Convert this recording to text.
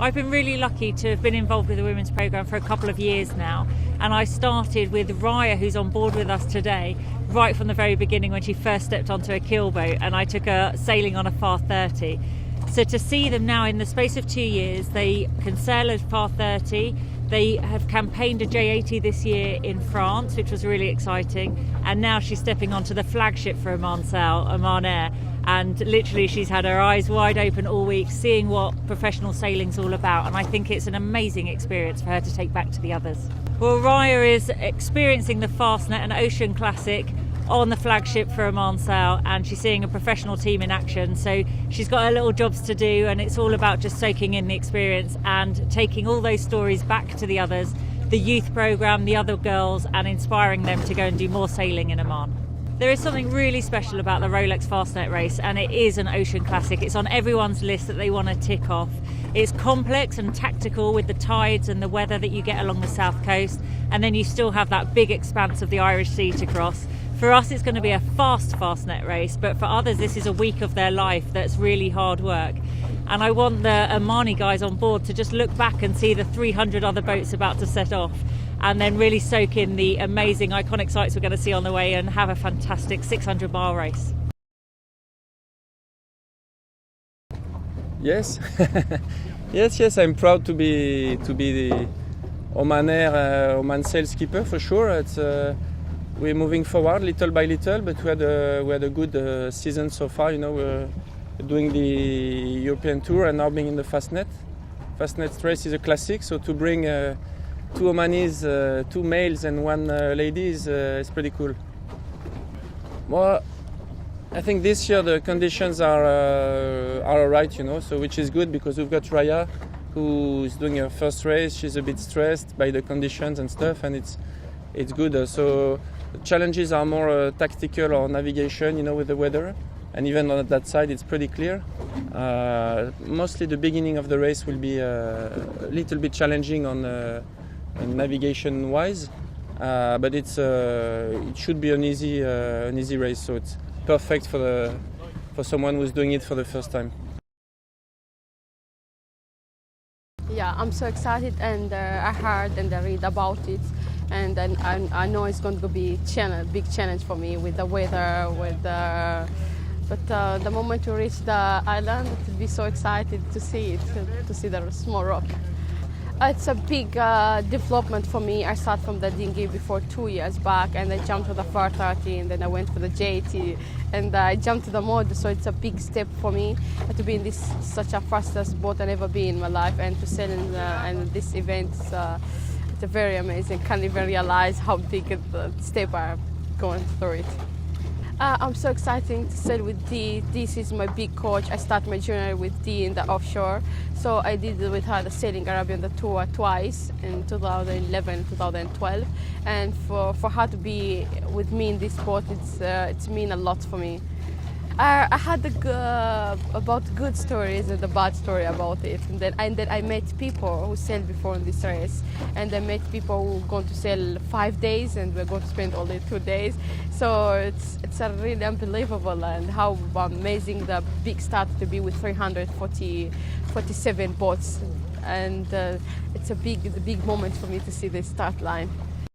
I've been really lucky to have been involved with the women's programme for a couple of years now, and I started with Raya, who's on board with us today, right from the very beginning when she first stepped onto a keelboat, and I took her sailing on a Far 30. So to see them now in the space of 2 years, they can sail a Far 30. They have campaigned a J80 this year in France, which was really exciting, and now she's stepping onto the flagship for Oman Air. And literally she's had her eyes wide open all week, seeing what professional sailing's all about, and I think it's an amazing experience for her to take back to the others. Well, Raya is experiencing the Fastnet, an ocean classic, on the flagship for Oman Sail, and she's seeing a professional team in action, so she's got her little jobs to do, and it's all about just soaking in the experience and taking all those stories back to the others, the youth programme, the other girls, and inspiring them to go and do more sailing in Oman. There is something really special about the Rolex Fastnet Race, and it is an ocean classic. It's on everyone's list that they want to tick off. It's complex and tactical with the tides and the weather that you get along the south coast, and then you still have that big expanse of the Irish Sea to cross. For us, it's going to be a fast Fastnet race, but for others, this is a week of their life that's really hard work. And I want the Omani guys on board to just look back and see the 300 other boats about to set off, and then really soak in the amazing iconic sights we're going to see on the way and have a fantastic 600-mile race. Yes, yes, I'm proud to be the Oman Air Oman Sail skipper for sure. We're moving forward little by little, but we had a good season so far. You know, we're doing the European tour and now being in the Fastnet. Fastnet Race is a classic, so to bring two Omanis, two males and one lady is pretty cool. Well, I think this year the conditions are alright, you know, so which is good because we've got Raya, who is doing her first race. She's a bit stressed by the conditions and stuff, and it's good. So the challenges are more tactical or navigation, you know, with the weather. And even on that side, it's pretty clear. Mostly the beginning of the race will be a little bit challenging on navigation-wise, but it should be an easy race. So it's perfect for someone who's doing it for the first time. Yeah, I'm so excited, and I heard and I read about it, and I know it's going to be a big challenge for me with the weather, but the moment we reach the island, I'll be so excited to see it, to see the small rock. It's a big development for me. I started from the dinghy before 2 years back, and I jumped to the 430, and then I went for the J80, and I jumped to the mod. So it's a big step for me to be in this such a fastest boat I've ever been in my life, and to sail in this event. It's very amazing. Can't even realize how big the step I'm going through it. I'm so excited to sail with Dee. This is my big coach. I started my journey with Dee in the offshore. So I did with her the Sailing Arabian the tour twice in 2011, 2012. And for her to be with me in this boat, it's mean a lot for me. I had about good stories and the bad story about it, and then I met people who sailed before in this race, and I met people who are going to sail 5 days and we're going to spend only 2 days. So it's a really unbelievable, and how amazing the big start to be with 347 boats, and it's a big moment for me to see the start line.